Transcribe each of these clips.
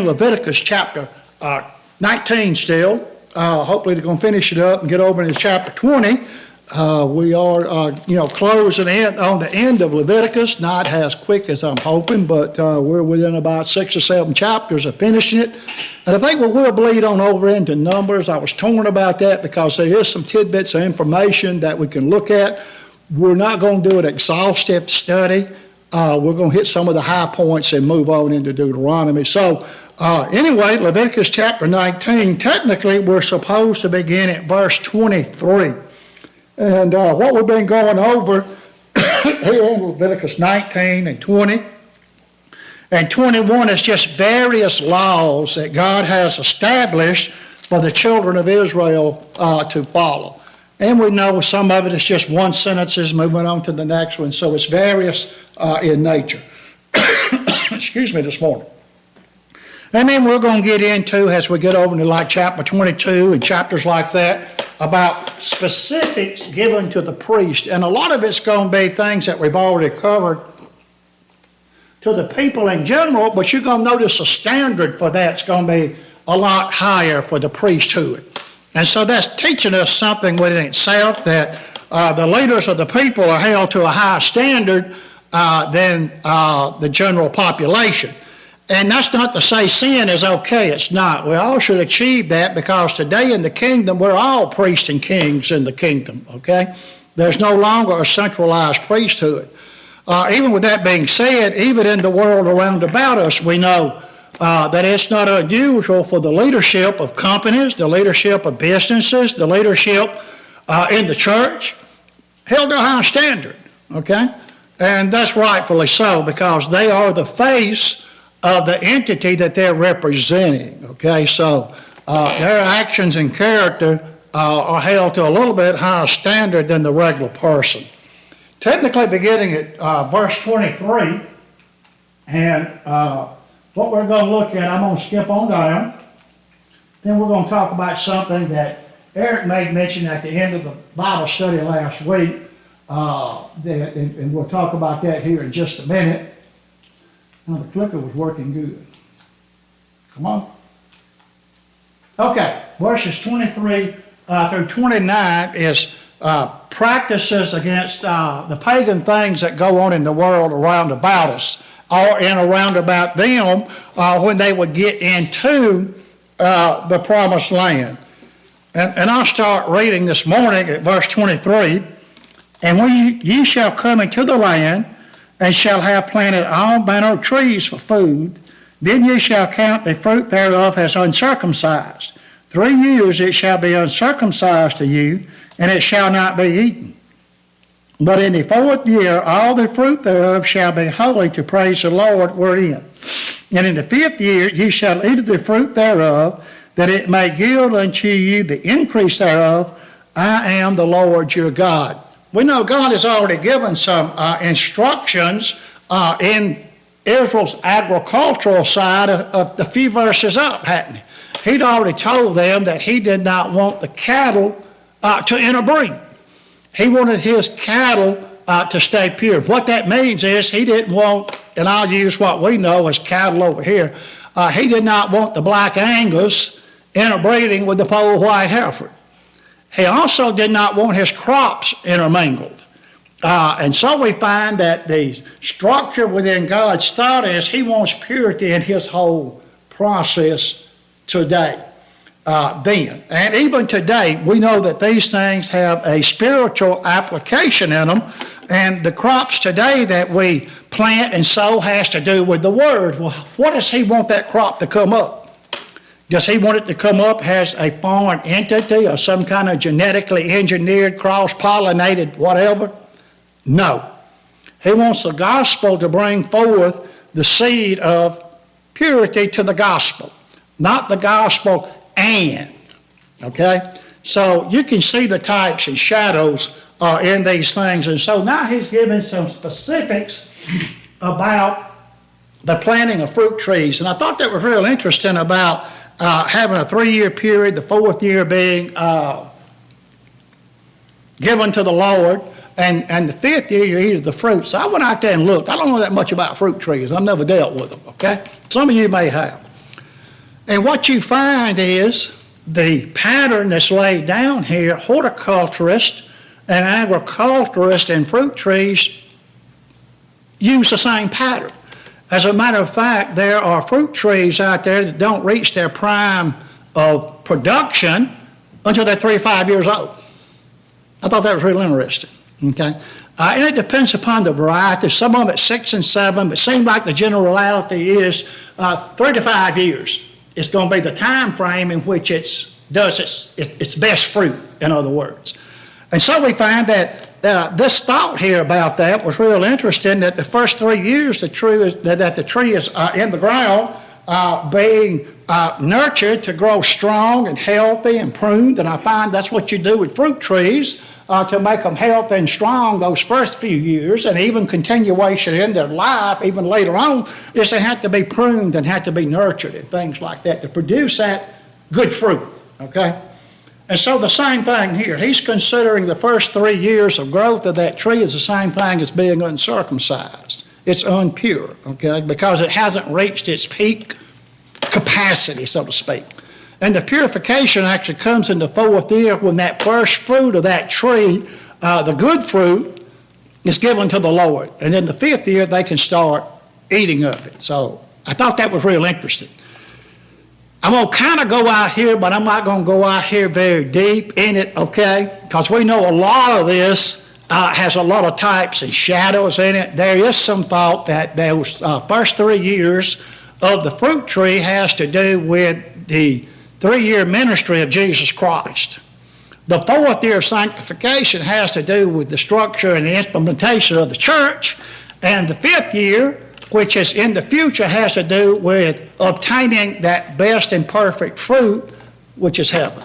in Leviticus chapter 19 still. Hopefully they're going to finish it up and get over into chapter 20. We are, closing in on the end of Leviticus, not as quick as I'm hoping, but we're within about 6 or 7 chapters of finishing it. And I think we will bleed on over into Numbers. I was torn about that because there is some tidbits of information that we can look at. We're not going to do an exhaustive study. We're going to hit some of the high points and move on into Deuteronomy. So anyway, Leviticus chapter 19, technically we're supposed to begin at verse 23. And what we've been going over here in Leviticus 19 and 20 and 21 is just various laws that God has established for the children of Israel to follow. And we know some of it is just one sentences moving on to the next one, so it's various in nature. Excuse me this morning. And then we're going to get into, as we get over to like chapter 22 and chapters like that, about specifics given to the priest. And a lot of it's going to be things that we've already covered to the people in general, but you're going to notice a standard for that's going to be a lot higher for the priesthood. And so that's teaching us something within itself, that the leaders of the people are held to a higher standard than the general population. And that's not to say sin is okay. It's not. We all should achieve that, because today in the kingdom, we're all priests and kings in the kingdom, okay? There's no longer a centralized priesthood. Even with that being said, even in the world around about us, we know that it's not unusual for the leadership of companies, the leadership of businesses, the leadership in the church, held to a high standard, okay? And that's rightfully so, because they are the face of the entity that they're representing, okay? So their actions and character are held to a little bit higher standard than the regular person. Technically beginning at verse 23, and what we're going to look at, I'm going to skip on down. Then we're going to talk about something that Eric made mention at the end of the Bible study last week, and we'll talk about that here in just a minute. Now the clicker was working good. Come on. Okay, verses 23 through 29 is practices against the pagan things that go on in the world around about us, or in around about them when they would get into the promised land. And I'll start reading this morning at verse 23. And when ye shall come into the land, and shall have planted all manner of trees for food, then ye shall count the fruit thereof as uncircumcised. 3 years it shall be uncircumcised to you, and it shall not be eaten. But in the 4th year all the fruit thereof shall be holy to praise the Lord wherein. And in the 5th year ye shall eat of the fruit thereof, that it may yield unto you the increase thereof. I am the Lord your God. We know God has already given some instructions in Israel's agricultural side of the few verses up, hadn't he? He'd already told them that he did not want the cattle to interbreed. He wanted his cattle to stay pure. What that means is he didn't want, and I'll use what we know as cattle over here, he did not want the black Angus interbreeding with the poor white Hereford. He also did not want his crops intermingled. And so we find that the structure within God's thought is he wants purity in his whole process today, then. And even today, we know that these things have a spiritual application in them. And the crops today that we plant and sow has to do with the Word. Well, what does he want that crop to come up? Does he want it to come up as a foreign entity or some kind of genetically engineered, cross-pollinated whatever? No. He wants the gospel to bring forth the seed of purity to the gospel, not the gospel and. Okay? So you can see the types and shadows in these things. And so now he's giving some specifics about the planting of fruit trees. And I thought that was real interesting about having a 3-year period, the 4th year being given to the Lord, and the 5th year you eat of the fruit. So I went out there and looked. I don't know that much about fruit trees. I've never dealt with them, okay? Some of you may have. And what you find is the pattern that's laid down here, horticulturists and agriculturists and fruit trees use the same pattern. As a matter of fact, there are fruit trees out there that don't reach their prime of production until they're 3 or 5 years old. I thought that was really interesting, okay? And it depends upon the variety. Some of them at 6 and 7, but it seems like the generality is 3 to 5 years. It's going to be the time frame in which it does its best fruit, in other words. And so we find that this thought here about that was real interesting, that the first 3 years the tree is in the ground, being nurtured to grow strong and healthy and pruned. And I find that's what you do with fruit trees to make them healthy and strong those first few years, and even continuation in their life, even later on, is they have to be pruned and have to be nurtured and things like that to produce that good fruit, okay? And so the same thing here. He's considering the first 3 years of growth of that tree is the same thing as being uncircumcised. It's unpure, okay, because it hasn't reached its peak capacity, so to speak. And the purification actually comes in the 4th year when that first fruit of that tree, the good fruit, is given to the Lord. And in the 5th year, they can start eating of it. So I thought that was real interesting. I'm going to kind of go out here, but I'm not going to go out here very deep in it, okay? Because we know a lot of this has a lot of types and shadows in it. There is some thought that those first 3 years of the fruit tree has to do with the 3-year ministry of Jesus Christ. The 4th year of sanctification has to do with the structure and the implementation of the church. And the 5th year, which is in the future, has to do with obtaining that best and perfect fruit, which is heaven.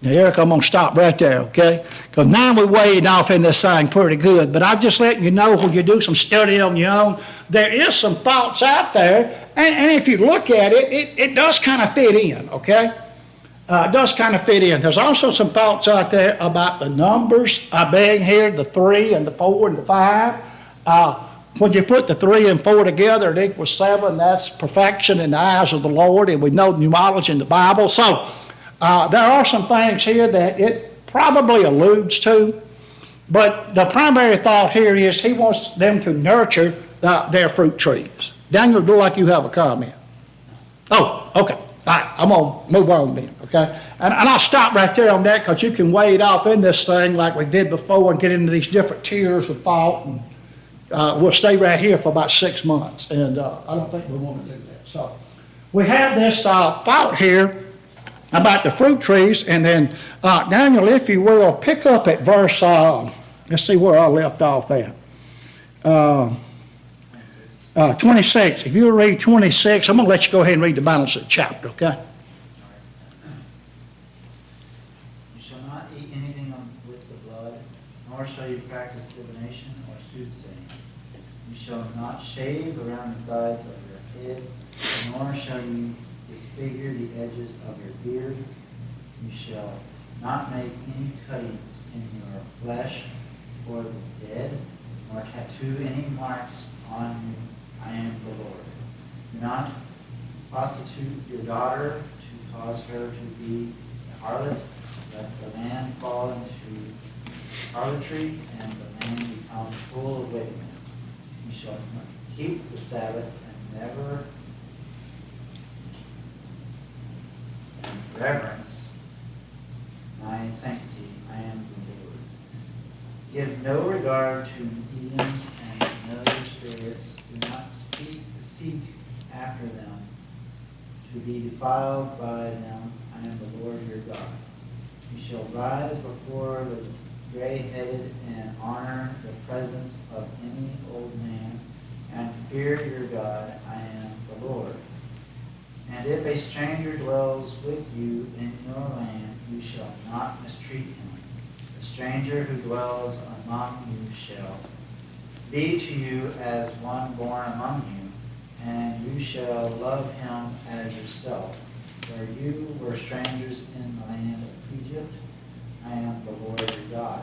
Now, Eric, I'm going to stop right there, okay? Because now we're wading off in this thing pretty good. But I'm just letting you know, when you do some study on your own, there is some thoughts out there. And if you look at it, it does kind of fit in, okay? It does kind of fit in. There's also some thoughts out there about the numbers being here, the 3 and the 4 and the 5. When you put the 3 and 4 together, it equals 7. That's perfection in the eyes of the Lord, and we know numerology in the Bible. So there are some things here that it probably alludes to, but the primary thought here is he wants them to nurture their fruit trees. Daniel, do like you have a comment. Oh, okay. All right, I'm going to move on then, okay? And I'll stop right there on that, because you can wade off in this thing like we did before and get into these different tiers of thought. And we'll stay right here for about 6 months, and I don't think we want to do that. So we have this thought here about the fruit trees, and then Daniel, if you will, pick up at verse, let's see where I left off at. 26. If you'll read 26, I'm going to let you go ahead and read the balance of the chapter, okay? You shall not eat anything with the blood, nor shall you practice divination or soothsaying. You shall not shave around the sides of your head, nor shall you disfigure the edges of your beard. You shall not make any cuttings in your flesh for the dead, nor tattoo any marks on you. I am the Lord. Do not prostitute your daughter to cause her to be a harlot, lest the land fall into harlotry and the land become full of wickedness. You shall keep the Sabbath and never reverence my sanctity. I am the Lord. Give no regard to mediums and familiar spirits. Do not seek after them, to be defiled by them. I am the Lord your God. You shall rise before the gray-headed and honor the presence of any old man, and fear your God. I am the Lord. And if a stranger dwells with you in your land, you shall not mistreat him. The stranger who dwells among you shall be to you as one born among you, and you shall love him as yourself. For you were strangers in the land of Egypt. I am the Lord your God.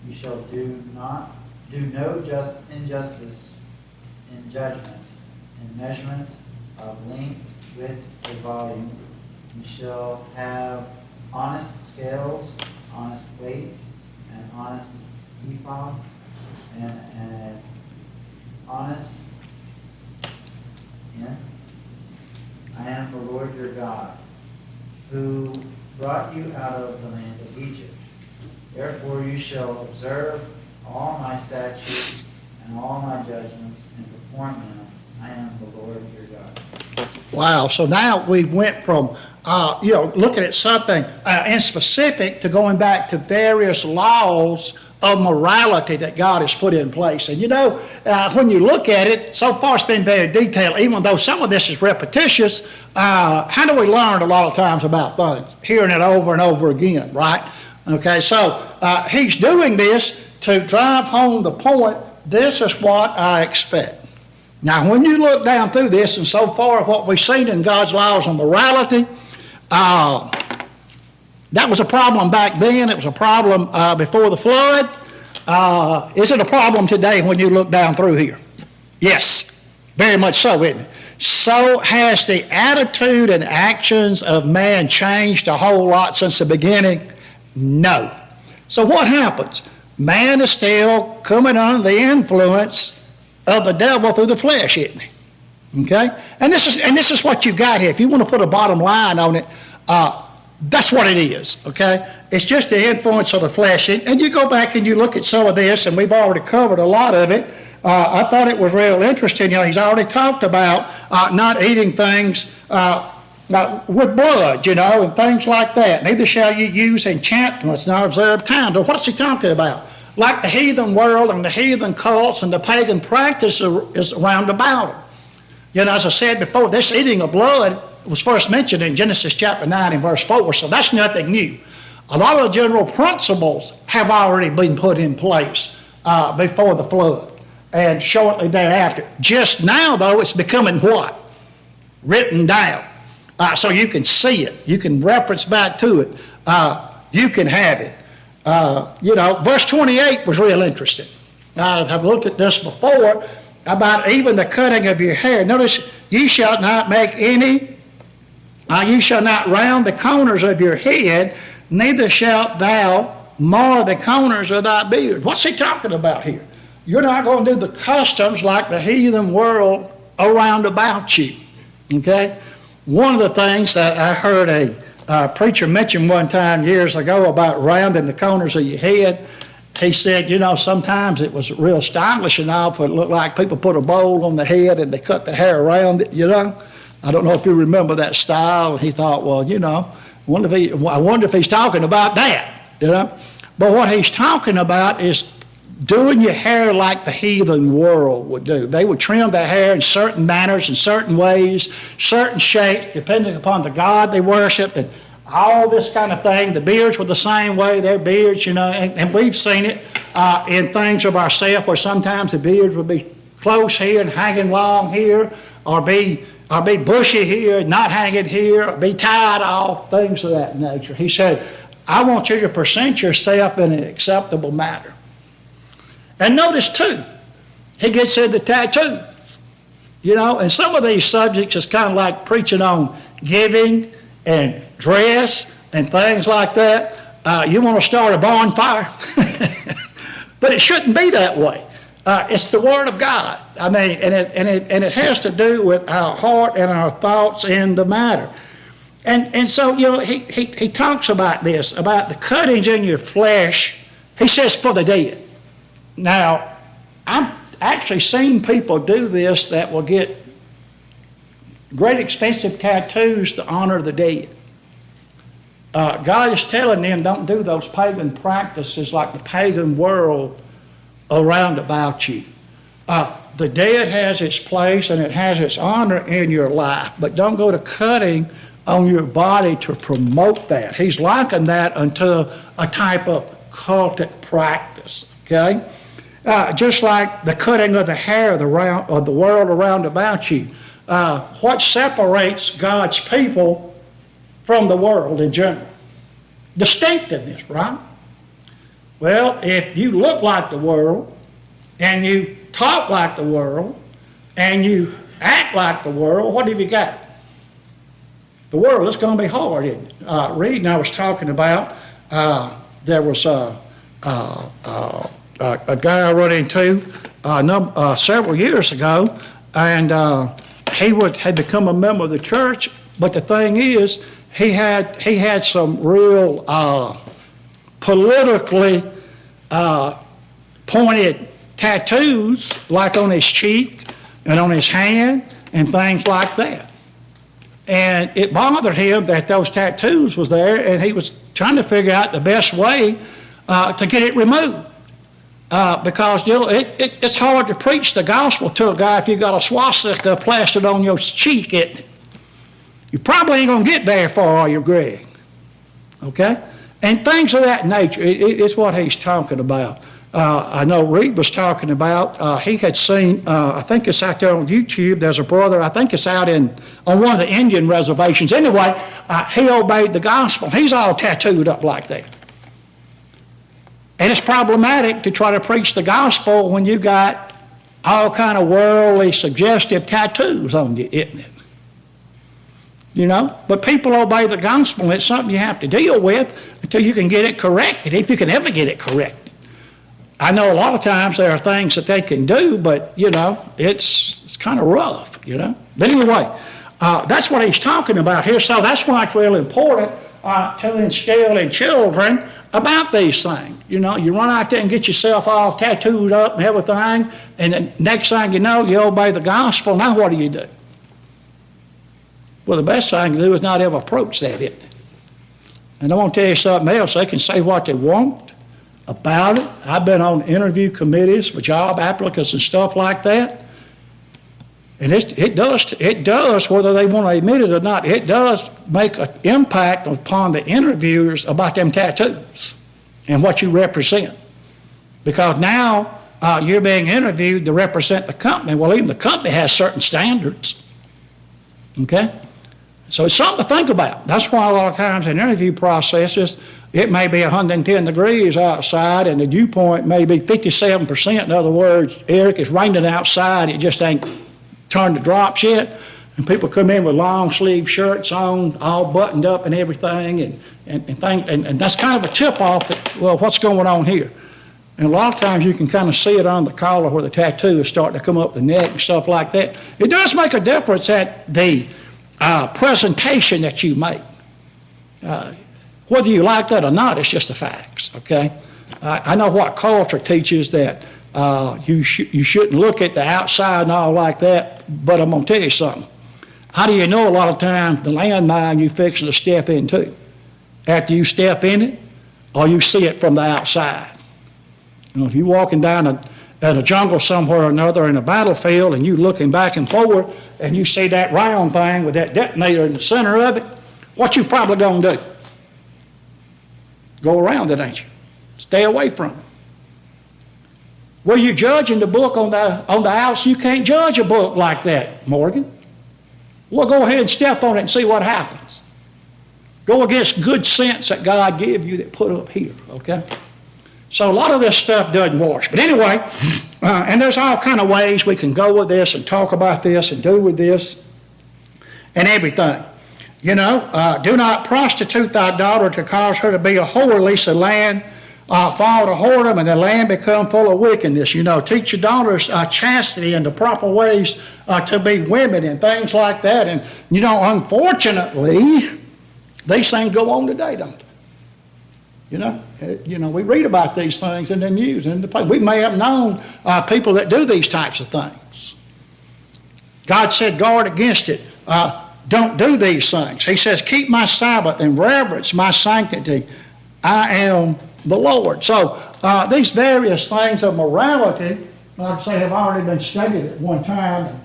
You shall do no injustice in judgment, in measurement of length with a volume. You shall have honest scales, honest weights, an honest ephah, and an honest hin. I am the Lord your God, who brought you out of the land of Egypt. Therefore you shall observe all my statutes and all my judgments and perform them. I am the Lord your God. Wow, so now we went from, looking at something in specific to going back to various laws of morality that God has put in place. And when you look at it, so far it's been very detailed, even though some of this is repetitious. How do we learn a lot of times about things? Hearing it over and over again, right? Okay, so he's doing this to drive home the point, this is what I expect. Now, when you look down through this, and so far what we've seen in God's laws on morality, that was a problem back then. It was a problem before the flood. Is it a problem today when you look down through here? Yes, very much so, isn't it? So has the attitude and actions of man changed a whole lot since the beginning? No. So what happens? Man is still coming under the influence of the devil through the flesh, isn't he? Okay? And this is what you got here. If you want to put a bottom line on it, that's what it is, okay? It's just the influence of the flesh. And you go back and you look at some of this, and we've already covered a lot of it. I thought it was real interesting. He's already talked about not eating things with blood, and things like that. Neither shall you use enchantments nor observe times. Well, what's he talking about? Like the heathen world and the heathen cults and the pagan practice is around about them. As I said before, this eating of blood was first mentioned in Genesis chapter 9 and verse 4, so that's nothing new. A lot of the general principles have already been put in place before the flood and shortly thereafter. Just now, though, it's becoming what? Written down. So you can see it. You can reference back to it. You can have it. Verse 28 was real interesting. I've looked at this before about even the cutting of your hair. Notice, you shall not round the corners of your head, neither shalt thou mar the corners of thy beard. What's he talking about here? You're not going to do the customs like the heathen world around about you. Okay? One of the things that I heard a preacher mention one time years ago about rounding the corners of your head, he said, sometimes it was real stylish and all, it looked like people put a bowl on the head and they cut the hair around it, I don't know if you remember that style. He thought, well, I wonder if he's talking about that, But what he's talking about is doing your hair like the heathen world would do. They would trim their hair in certain manners, in certain ways, certain shapes, depending upon the god they worshiped, and all this kind of thing. The beards were the same way, their beards, and we've seen it in things of ourselves where sometimes the beards would be close here and hanging long here, or be bushy here, not hanging here, or be tied off, things of that nature. He said, I want you to present yourself in an acceptable manner. And notice, too, he gets into tattoo. And some of these subjects is kind of like preaching on giving and dress and things like that. You want to start a bonfire? But it shouldn't be that way. It's the Word of God. And it has to do with our heart and our thoughts in the matter. And so, he talks about this, about the cuttings in your flesh. He says, for the dead. Now, I've actually seen people do this that will get great expensive tattoos to honor the dead. God is telling them, don't do those pagan practices like the pagan world around about you. The dead has its place and it has its honor in your life, but don't go to cutting on your body to promote that. He's likened that unto a type of cultic practice, okay? Just like the cutting of the hair of the world around about you. What separates God's people from the world in general? Distinctiveness, right? Well, if you look like the world, and you talk like the world, and you act like the world, what have you got? the world, it's going to be hard, isn't it? Reed and I was talking about, there was a guy I run into several years ago, and had become a member of the church, but the thing is, he had some real politically pointed tattoos, like on his cheek and on his hand and things like that. And it bothered him that those tattoos was there, and he was trying to figure out the best way to get it removed. Because it's hard to preach the gospel to a guy if you got a swastika plastered on your cheek, isn't it? You probably ain't going to get very far, are you, Greg? Okay? And things of that nature, it's what he's talking about. I know Reed was talking about, he had seen, I think it's out there on YouTube, there's a brother, I think it's out on one of the Indian reservations. Anyway, he obeyed the gospel. He's all tattooed up like that. And it's problematic to try to preach the gospel when you got all kind of worldly, suggestive tattoos on you, isn't it? You know, but people obey the gospel, and it's something you have to deal with until you can get it corrected, if you can ever get it corrected. I know a lot of times there are things that they can do, but, you know, it's kind of rough, you know. But anyway, that's what he's talking about here. So that's why it's really important to instill in children about these things. You know, you run out there and get yourself all tattooed up and everything, and the next thing you know, you obey the gospel. Now what do? Well, the best thing to do is not ever approach that, isn't it? And I want to tell you something else. They can say what they want about it. I've been on interview committees for job applicants and stuff like that. And it does, whether they want to admit it or not, it does make an impact upon the interviewers about them tattoos and what you represent. Because now you're being interviewed to represent the company. Well, even the company has certain standards. Okay? So it's something to think about. That's why a lot of times in interview processes, it may be 110 degrees outside and the dew point may be 57%. In other words, Eric, it's raining outside, it just ain't turned to drops yet. And people come in with long sleeve shirts on, all buttoned up and everything, and that's kind of a tip off that, well, what's going on here? And a lot of times you can kind of see it on the collar where the tattoo is starting to come up the neck and stuff like that. It does make a difference at the presentation that you make. Whether you like that or not, it's just the facts, okay? I know what culture teaches that you shouldn't look at the outside and all like that, but I'm going to tell you something. How do you know a lot of times the landmine you're fixing to step into? After you step in it, or you see it from the outside? You know, if you're walking down in a jungle somewhere or another in a battlefield and you're looking back and forward and you see that round thing with that detonator in the center of it, what you probably going to do? Go around it, ain't you? Stay away from it. Well, you're judging the book on the outside. You can't judge a book like that, Morgan. Well, go ahead and step on it and see what happens. Go against good sense that God gave you that put up here, okay? So a lot of this stuff doesn't wash. But anyway, and there's all kind of ways we can go with this and talk about this and do with this and everything. You know, do not prostitute thy daughter to cause her to be a whore, lest the land fall to whoredom and the land become full of wickedness. You know, teach your daughters chastity and the proper ways to be women and things like that. And, you know, unfortunately, these things go on today, don't they? You know, we read about these things in the news and in the paper. We may have known people that do these types of things. God said, guard against it. Don't do these things. He says, keep my Sabbath and reverence my sanctity. I am the Lord. So these various things of morality, like I say, have already been stated at one time.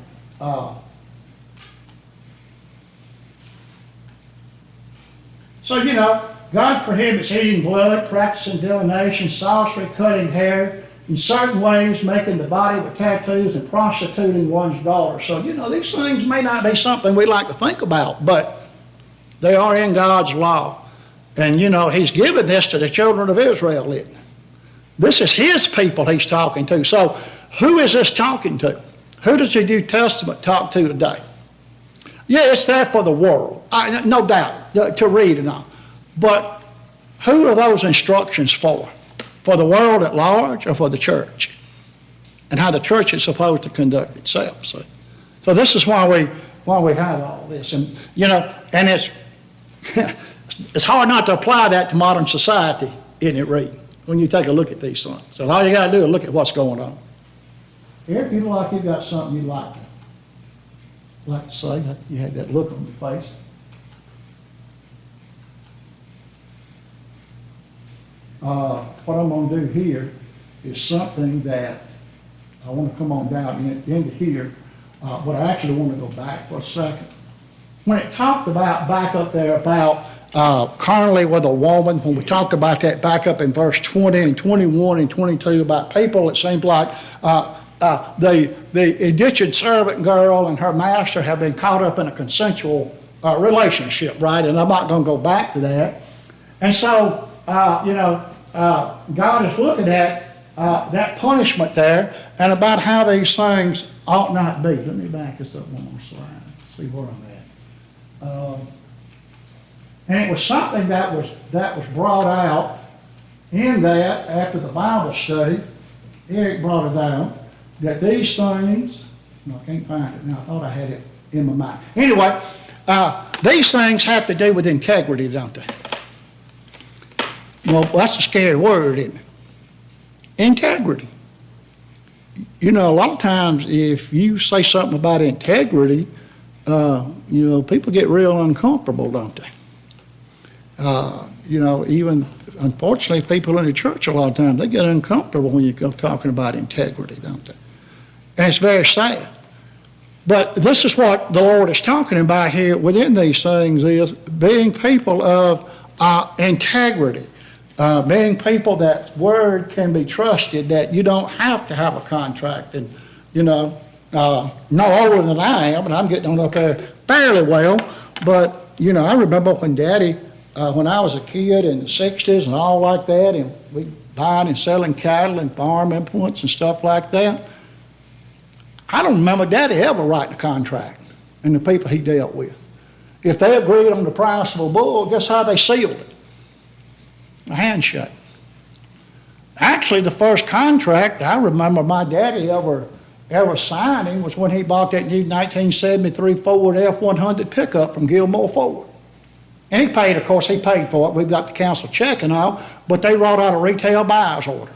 So, you know, God prohibits eating blood, practicing divination, sorcery, cutting hair, in certain ways making the body with tattoos and prostituting one's daughter. So, you know, these things may not be something we like to think about, but they are in God's law. And, you know, he's given this to the children of Israel, isn't he? This is his people he's talking to. So who is this talking to? Who does the New Testament talk to today? Yeah, it's there for the world, no doubt, to read and all. But who are those instructions for? For the world at large or for the church? And how the church is supposed to conduct itself, see? So this is why we have all this. And, and it's, it's hard not to apply that to modern society, isn't it, Reed? When you take a look at these things. So all you got to do is look at what's going on. Eric, you look like you got something you'd like to say. You had that look on your face. What I'm going to do here is something that I want to come on down into here, but I actually want to go back for a second. When it talked about back up there about carnally with a woman, when we talked about that back up in verse 20 and 21 and 22 about people, it seems like the indentured servant girl and her master have been caught up in a consensual relationship, right? And I'm not going to go back to that. And so, God is looking at that punishment there and about how these things ought not be. Let me back this up one more slide, see where I'm at. And it was something that was brought out in that after the Bible study. Eric brought it down that these things, no, I can't find it now. I thought I had it in my mind. Anyway, these things have to do with integrity, don't they? Well, that's a scary word, isn't it? Integrity. A lot of times if you say something about integrity, people get real uncomfortable, don't they? Even unfortunately, people in the church a lot of times, they get uncomfortable when you go talking about integrity, don't they? And it's very sad. But this is what the Lord is talking about here within these things is being people of integrity. Being people that word can be trusted, that you don't have to have a contract. And, no older than I am, and I'm getting on up there fairly well. But, I remember when Daddy, when I was a kid in the 60s and all like that, and we buying and selling cattle and farm implements and stuff like that. I don't remember Daddy ever writing a contract and the people he dealt with. If they agreed on the price of a bull, guess how they sealed it? A handshake. Actually, the first contract I remember my daddy ever signing was when he bought that new 1973 Ford F-100 pickup from Gilmore Ford. And he paid, of course, he paid for it. We've got the council check and all, but they wrote out a retail buyer's order.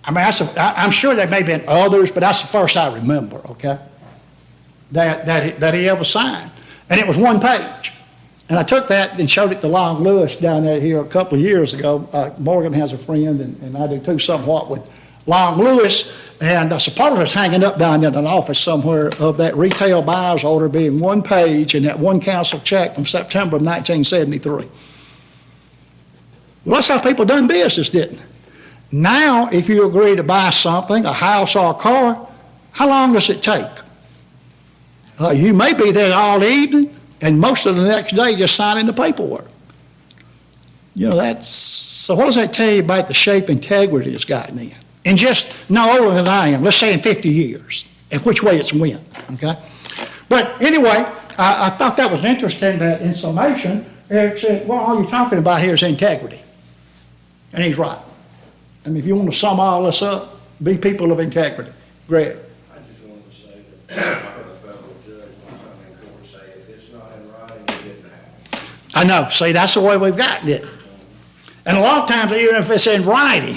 I mean, I'm sure there may have been others, but that's the first I remember, okay, that he ever signed. And it was one page. And I took that and showed it to Long Lewis down there here a couple of years ago. Morgan has a friend, and I do too somewhat with Long Lewis. And supposedly it's hanging up down in an office somewhere of that retail buyer's order being one page and that one council check from September of 1973. Well, that's how people done business, didn't they? Now, if you agree to buy something, a house or a car, how long does it take? You may be there all evening, and most of the next day just signing the paperwork. So what does that tell you about the shape integrity has gotten in? And just no older than I am, let's say in 50 years, and which way it's went, okay? But anyway, I thought that was interesting that in summation, Eric said, well, all you're talking about here is integrity. And he's right. I mean, if you want to sum all this up, be people of integrity. Greg. I just wanted to say that I heard a federal judge one time in court say, if it's not in writing, it didn't happen. I know. See, that's the way we've gotten it. And a lot of times, even if it's in writing.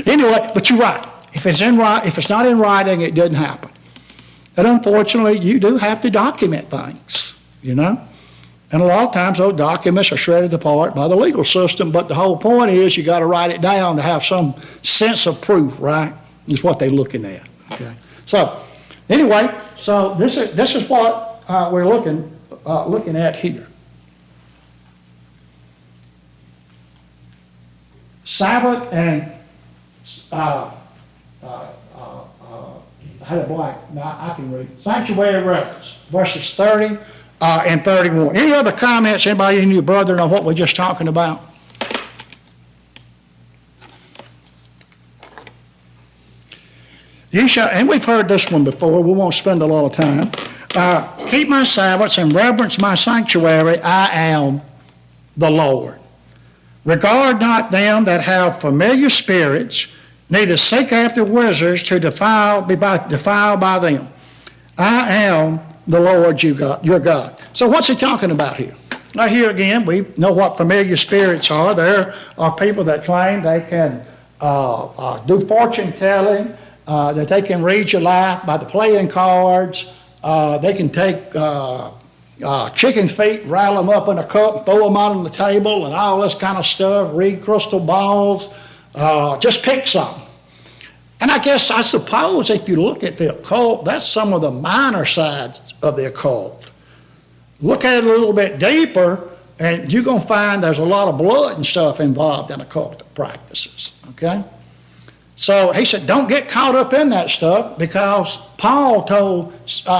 Anyway, but you're right. If it's not in writing, it doesn't happen. And unfortunately, you do have to document things, And a lot of times those documents are shredded apart by the legal system, but the whole point is you got to write it down to have some sense of proof, right? Is what they're looking at. Okay. So anyway, this is what we're looking at here. Sabbath and I had a blank. Now I can read. Sanctuary reverence, verses 30 and 31. Any other comments? Anybody in your brother on what we're just talking about? You shall, and we've heard this one before, we won't spend a lot of time. Keep my Sabbaths and reverence my sanctuary, I am the Lord. Regard not them that have familiar spirits, neither seek after wizards to be defiled by them. I am the Lord your God. So what's he talking about here? Now here again, we know what familiar spirits are. There are people that claim they can do fortune telling, that they can read your life by the playing cards. They can take chicken feet, rattle them up in a cup, throw them out on the table, and all this kind of stuff, read crystal balls, just pick some. And I suppose if you look at the occult, that's some of the minor sides of the occult. Look at it a little bit deeper, and you're going to find there's a lot of blood and stuff involved in occult practices, okay? So he said, don't get caught up in that stuff, because Paul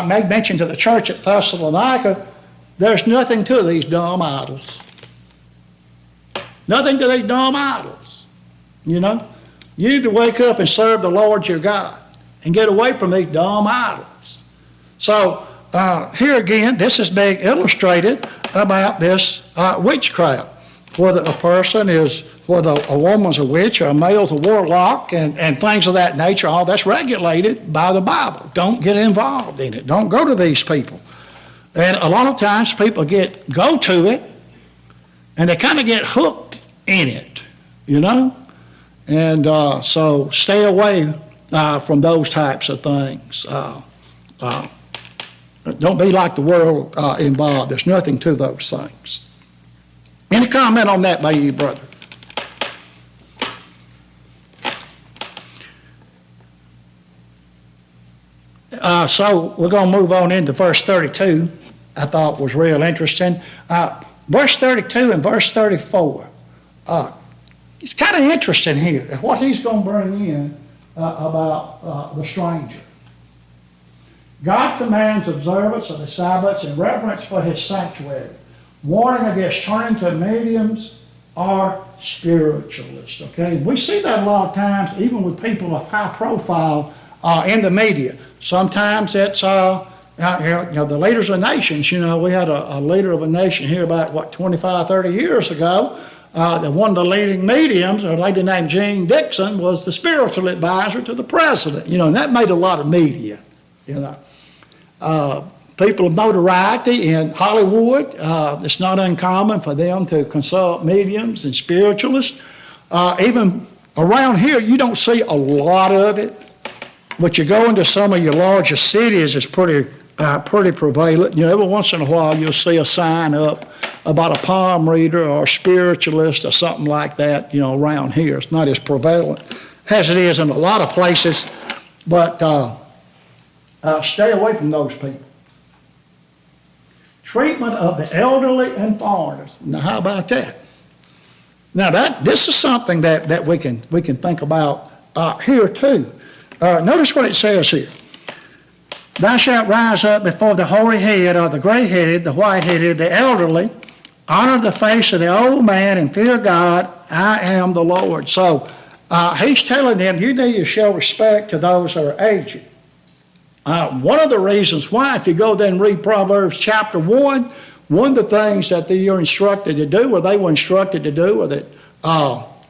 made mention to the church at Thessalonica, there's nothing to these dumb idols. Nothing to these dumb idols, you know? You need to wake up and serve the Lord your God and get away from these dumb idols. So here again, this is being illustrated about this witchcraft. Whether a woman's a witch or a male's a warlock and things of that nature, all that's regulated by the Bible. Don't get involved in it. Don't go to these people. And a lot of times people go to it and they kind of get hooked in it, you know? And so stay away from those types of things. Don't be like the world involved. There's nothing to those things. Any comment on that by you, brother? So we're going to move on into verse 32. I thought was real interesting. Verse 32 and verse 34. It's kind of interesting here, what he's going to bring in about the stranger. God commands observance of the Sabbaths and reverence for his sanctuary, warning against turning to mediums or spiritualists. Okay, we see that a lot of times, even with people of high profile in the media. Sometimes it's the leaders of nations. You know, we had a leader of a nation here about 25, 30 years ago. That one of the leading mediums, a lady named Jean Dixon, was the spiritual advisor to the president. You know, and that made a lot of media. You know, people of notoriety in Hollywood, it's not uncommon for them to consult mediums and spiritualists. Even around here, you don't see a lot of it, but you go into some of your larger cities, it's pretty prevalent. You know, every once in a while you'll see a sign up about a palm reader or a spiritualist or something like that, you know, around here. It's not as prevalent as it is in a lot of places, but stay away from those people. Treatment of the elderly and foreigners. Now, how about that? Now, this is something that we can think about here too. Notice what it says here. Thou shalt rise up before the hoary head, or the gray-headed, the white-headed, the elderly, honor the face of the old man, and fear God. I am the Lord. So he's telling them you need to show respect to those that are aged. One of the reasons why, if you go then read Proverbs chapter 1, one of the things that you're instructed to do, or they were instructed to do, or that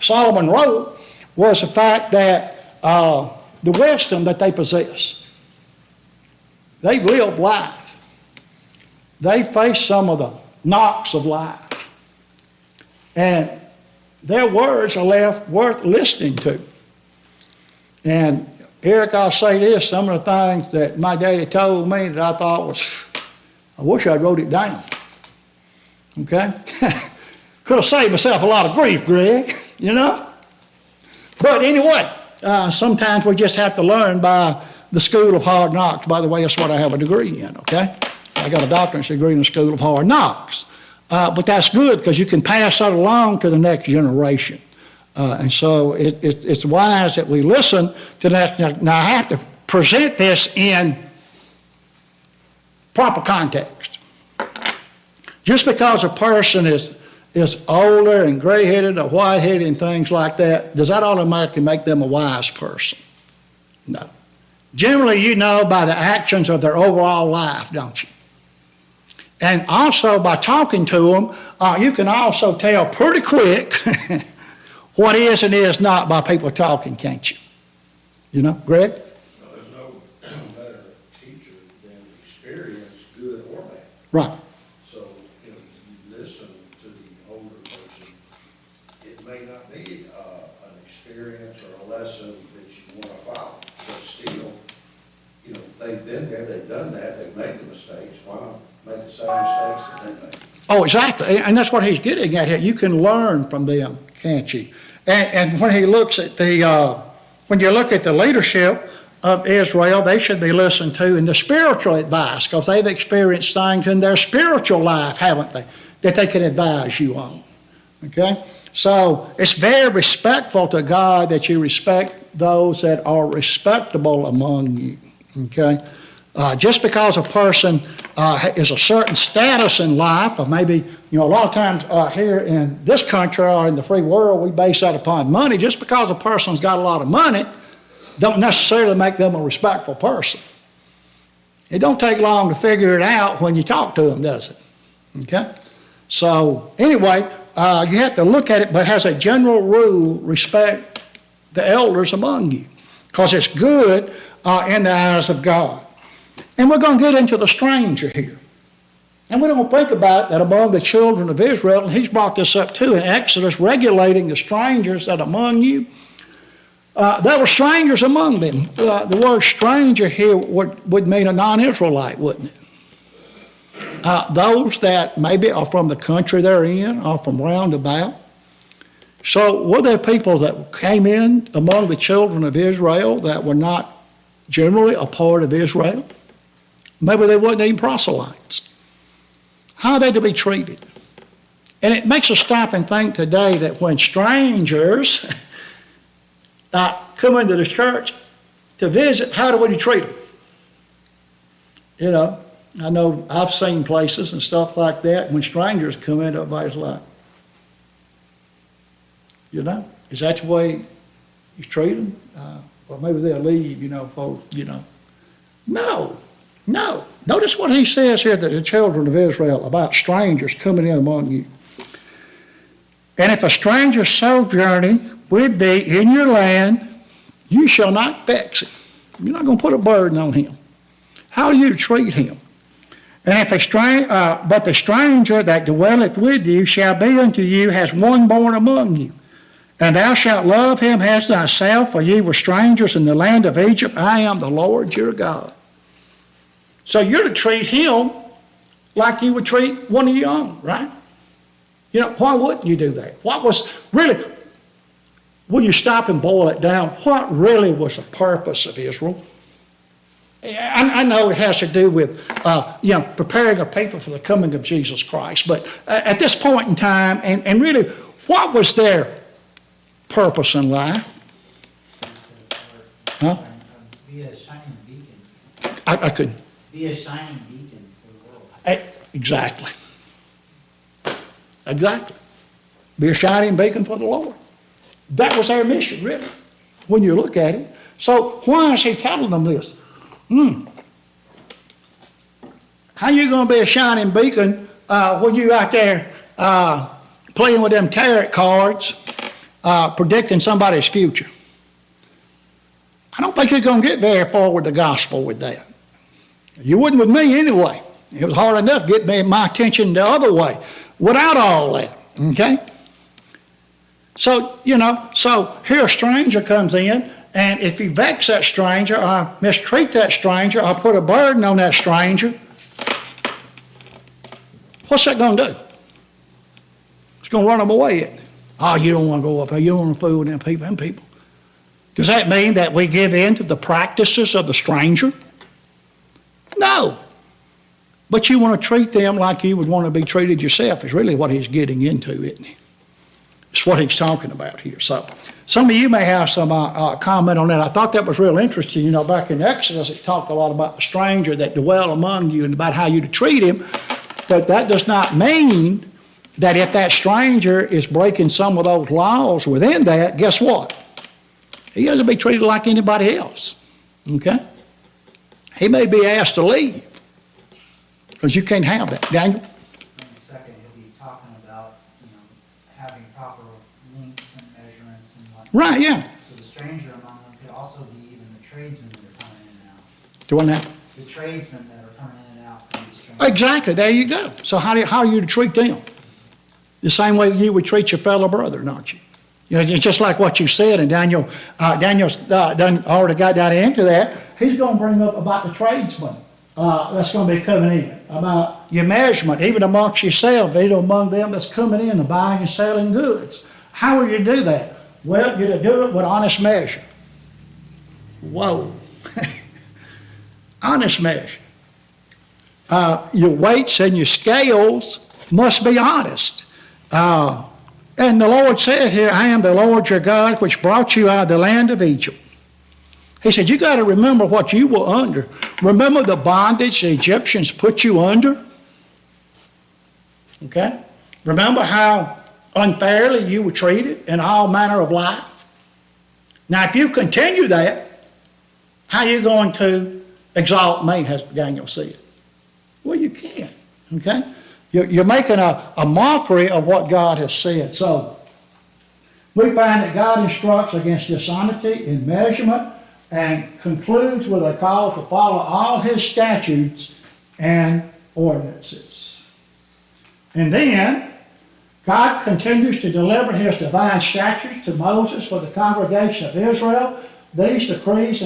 Solomon wrote, was the fact that the wisdom that they possess. They live life. They face some of the knocks of life. And their words are left worth listening to. And Eric, I'll say this, some of the things that my daddy told me that I thought was, I wish I'd wrote it down. Okay? Could have saved myself a lot of grief, Greg, you know? But anyway, sometimes we just have to learn by the School of Hard Knocks. By the way, that's what I have a degree in, okay? I got a doctorate degree in the School of Hard Knocks. But that's good because you can pass that along to the next generation. And so it's wise that we listen to that. Now, I have to present this in proper context. Just because a person is older and gray-headed or white-headed and things like that, does that automatically make them a wise person? No. generally you know by the actions of their overall life, don't you? And also by talking to them, you can also tell pretty quick what is and is not by people talking, can't you? You know, Greg? No, there's no better teacher than experience, good or bad. Right. So, you listen to the older person, it may not be an experience or a lesson that you want to follow, but still, they've been there, they've done that, they've made the mistakes, why not make the same mistakes that they made? Oh, exactly. And that's what he's getting at here. You can learn from them, can't you? And when he looks at when you look at the leadership of Israel, they should be listened to in the spiritual advice because they've experienced things in their spiritual life, haven't they, that they can advise you on. Okay? So it's very respectful to God that you respect those that are respectable among you. Okay? Just because a person is a certain status in life, or maybe, a lot of times here in this country or in the free world, we base that upon money. Just because a person's got a lot of money, don't necessarily make them a respectful person. It don't take long to figure it out when you talk to them, does it? Okay? So, anyway, you have to look at it, but as a general rule, respect the elders among you, because it's good in the eyes of God. And we're going to get into the stranger here. And we don't think about that among the children of Israel, and he's brought this up too in Exodus, regulating the strangers that among you. There were strangers among them. The word stranger here would mean a non-Israelite, wouldn't it? Those that maybe are from the country they're in or from round about. So were there people that came in among the children of Israel that were not generally a part of Israel? Maybe they wasn't even proselytes. How are they to be treated? And it makes us stop and think today that when strangers come into the church to visit, how do we treat them? I know I've seen places and stuff like that, when strangers come in, everybody's like, is that the way you treat them? Or maybe they'll leave, No. Notice what he says here to the children of Israel about strangers coming in among you. And if a stranger sojourning with thee in your land, you shall not vex him. You're not going to put a burden on him. How are you to treat him? And if but the stranger that dwelleth with you shall be unto you as one born among you. And thou shalt love him as thyself, for ye were strangers in the land of Egypt. I am the Lord your God. So you're to treat him like you would treat one of your own, right? Why wouldn't you do that? What was really, when you stop and boil it down, what really was the purpose of Israel? I know it has to do with, preparing a people for the coming of Jesus Christ, but at this point in time, and really, what was their purpose in life? Huh? Be a shining beacon. I couldn't. Be a shining beacon for the world. Exactly. Be a shining beacon for the Lord. That was their mission, really, when you look at it. So why is he telling them this? How you going to be a shining beacon when you out there playing with them tarot cards, predicting somebody's future? I don't think you're going to get very far with the gospel with that. You wouldn't with me anyway. It was hard enough getting my attention the other way without all that, okay? So, so here a stranger comes in, and if you vex that stranger or mistreat that stranger or put a burden on that stranger, what's that going to do? It's going to run them away, isn't it? Oh, you don't want to go up there. You don't want to fool with them people. Does that mean that we give in to the practices of the stranger? No. But you want to treat them like you would want to be treated yourself is really what he's getting into, isn't he? It's what he's talking about here. So some of you may have some comment on that. I thought that was real interesting. Back in Exodus, it talked a lot about the stranger that dwell among you and about how you to treat him. But that does not mean that if that stranger is breaking some of those laws within that, guess what? He has to be treated like anybody else. Okay? he may be asked to leave. Because you can't have that. Daniel? In a second, he'll be talking about, having proper links and measurements and whatnot. Right, yeah. So the stranger among them could also be even the tradesmen that are coming in and out. Doing that? The tradesmen that are coming in and out could be strangers. Exactly, there you go. So how are you to treat them? The same way you would treat your fellow brother, aren't you? It's just like what you said, and Daniel's done already got that into that. He's going to bring up about the tradesmen that's going to be coming in, about your measurement, even amongst yourself, even among them that's coming in and buying and selling goods. How are you to do that? Well, you're to do it with honest measure. Whoa. Honest measure. Your weights and your scales must be honest. And the Lord said here, I am the Lord your God, which brought you out of the land of Egypt. He said, you got to remember what you were under. Remember the bondage the Egyptians put you under? Okay? Remember how unfairly you were treated in all manner of life? Now, if you continue that, how are you going to exalt me, as Daniel said? Well, you can't, okay? You're making a mockery of what God has said. So, we find that God instructs against dishonesty in measurement and concludes with a call to follow all his statutes and ordinances. And then, God continues to deliver his divine statutes to Moses for the congregation of Israel. These decrees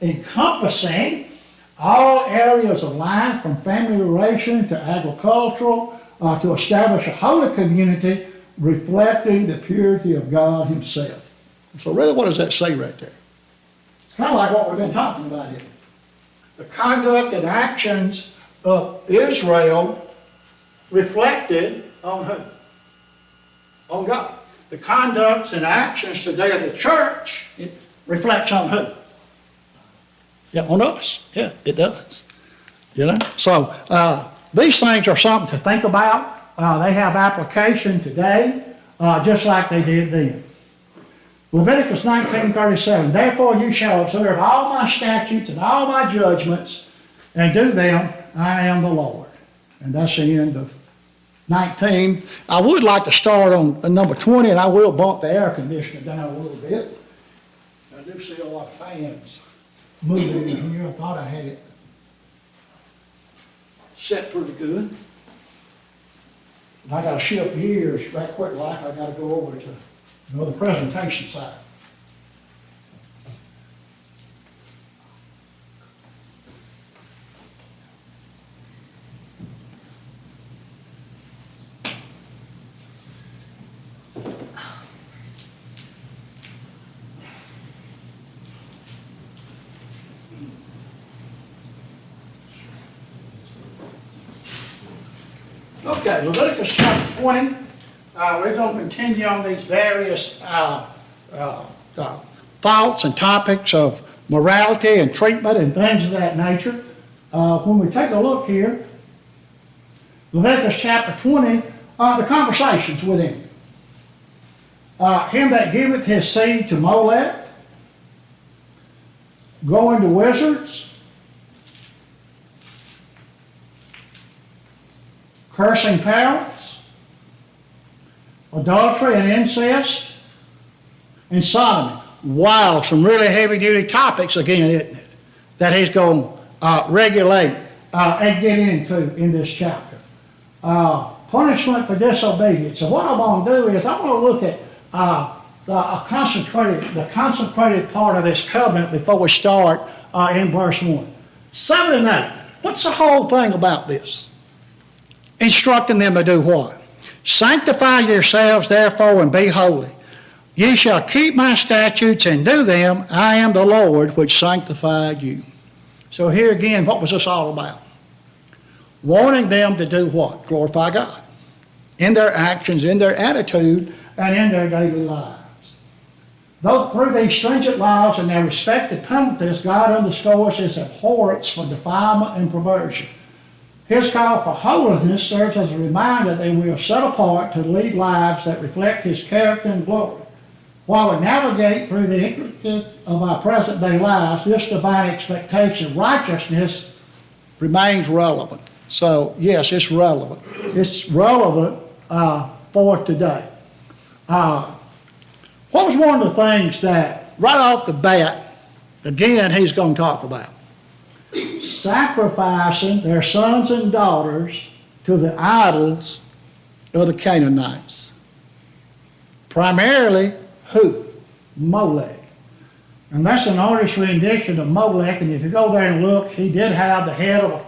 encompassing all areas of life, from family relation to agricultural, to establish a holy community reflecting the purity of God himself. So really, what does that say right there? It's kind of like what we've been talking about here. The conduct and actions of Israel reflected on who? On God. The conducts and actions today of the church, it reflects on who? Yeah, on us. Yeah, it does. So these things are something to think about. They have application today, just like they did then. Leviticus 19:37. Therefore you shall observe all my statutes and all my judgments, and do them. I am the Lord. And that's the end of 19. I would like to start on number 20, and I will bump the air conditioner down a little bit. I do see a lot of fans moving in here. I thought I had it set pretty good. And I got to shift gears right quick like I got to go over to the presentation side. Okay, Leviticus chapter 20. We're going to continue on these various thoughts and topics of morality and treatment and things of that nature. When we take a look here, Leviticus chapter 20, the conversations with him. Him that giveth his seed to Molech, going to wizards, cursing parents, adultery and incest, and sodomy. Wow, some really heavy-duty topics again, isn't it? That he's going to regulate and get into in this chapter. Punishment for disobedience. So what I'm going to do is I'm going to look at the concentrated part of this covenant before we start in verse 1. 7 and 8. What's the whole thing about this? Instructing them to do what? Sanctify yourselves therefore and be holy. Ye shall keep my statutes and do them. I am the Lord which sanctified you. So here again, what was this all about? Warning them to do what? Glorify God. In their actions, in their attitude, and in their daily lives. Though through these stringent laws and their respective penalties, God underscores his abhorrence for defilement and perversion. His call for holiness serves as a reminder that we are set apart to lead lives that reflect his character and glory. while we navigate through the intricacies of our present day lives, this divine expectation of righteousness remains relevant. So, yes, it's relevant. It's relevant for today. What was one of the things that, right off the bat, again, he's going to talk about? Sacrificing their sons and daughters to the idols of the Canaanites. Primarily, who? Molech. And that's an artist's rendition of Molech, and if you go there and look, he did have the head of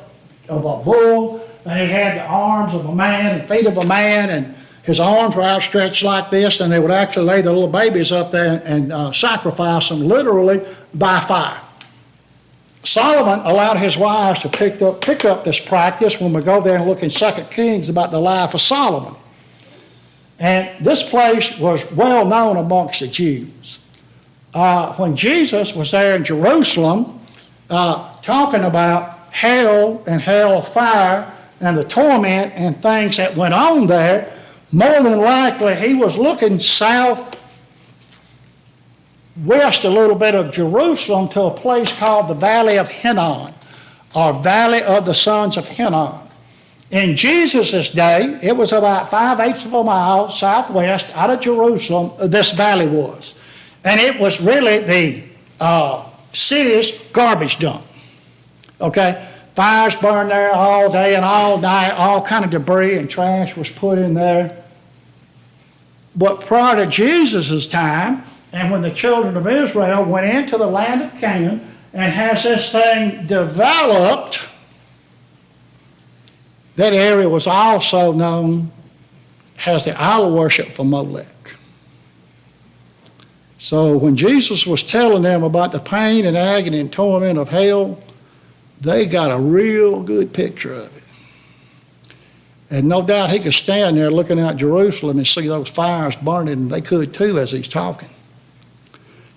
a bull, and he had the arms of a man and feet of a man, and his arms were outstretched like this, and they would actually lay the little babies up there and sacrifice them literally by fire. Solomon allowed his wives to pick up this practice when we go there and look in 2 Kings about the life of Solomon. And this place was well known amongst the Jews. When Jesus was there in Jerusalem talking about hell and hell fire and the torment and things that went on there, more than likely he was looking southwest a little bit of Jerusalem to a place called the Valley of Hinnom, or Valley of the Sons of Hinnom. In Jesus' day, it was about 5/8 of a mile southwest out of Jerusalem, this valley was. And it was really the city's garbage dump. Okay? Fires burned there all day and all night, all kind of debris and trash was put in there. But prior to Jesus' time, and when the children of Israel went into the land of Canaan and has this thing developed, that area was also known as the idol worship for Molech. So when Jesus was telling them about the pain and agony and torment of hell, they got a real good picture of it. And no doubt he could stand there looking out Jerusalem and see those fires burning, and they could too as he's talking.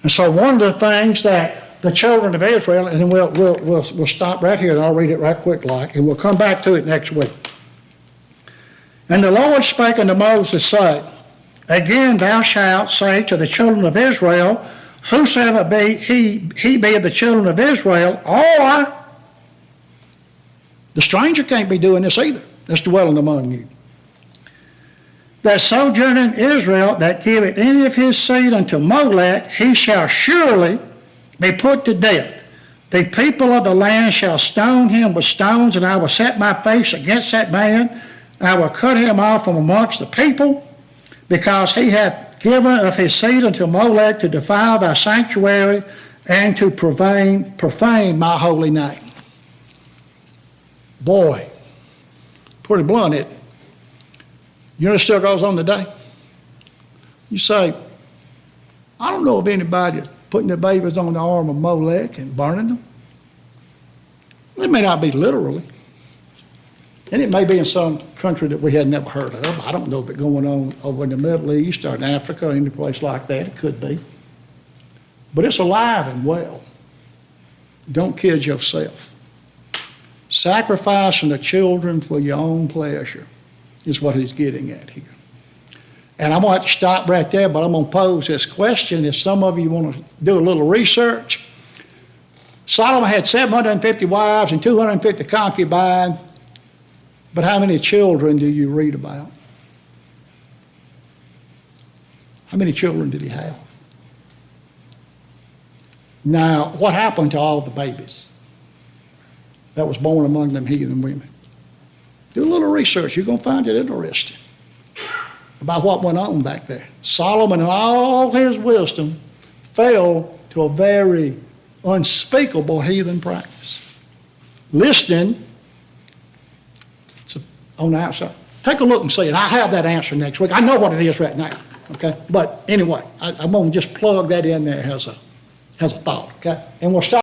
And so one of the things that the children of Israel, and then we'll stop right here and I'll read it right quick like, and we'll come back to it next week. And the Lord spake unto Moses, saying, Again thou shalt say to the children of Israel, whosoever be he be of the children of Israel, or the stranger can't be doing this either, that's dwelling among you, that sojourn in Israel, that giveth any of his seed unto Molech, he shall surely be put to death. The people of the land shall stone him with stones, and I will set my face against that man, and I will cut him off from amongst the people, because he hath given of his seed unto Molech to defile thy sanctuary and to profane my holy name. Boy, pretty blunt, isn't it? You know, it still goes on today. You say, I don't know of anybody putting their babies on the arm of Molech and burning them. It may not be literally. And it may be in some country that we had never heard of. I don't know if it's going on over in the Middle East or in Africa or any place like that. It could be. But it's alive and well. Don't kid yourself. Sacrificing the children for your own pleasure is what he's getting at here. And I'm going to stop right there, but I'm going to pose this question. If some of you want to do a little research, Solomon had 750 wives and 250 concubines, but how many children do you read about? How many children did he have? Now, what happened to all the babies that was born among them heathen women? Do a little research. You're going to find it interesting about what went on back there. Solomon, in all his wisdom, fell to a very unspeakable heathen practice. Listening on the outside. Take a look and see it. I'll have that answer next week. I know what it is right now, okay? But anyway, I'm going to just plug that in there as a thought, okay? And we'll stop.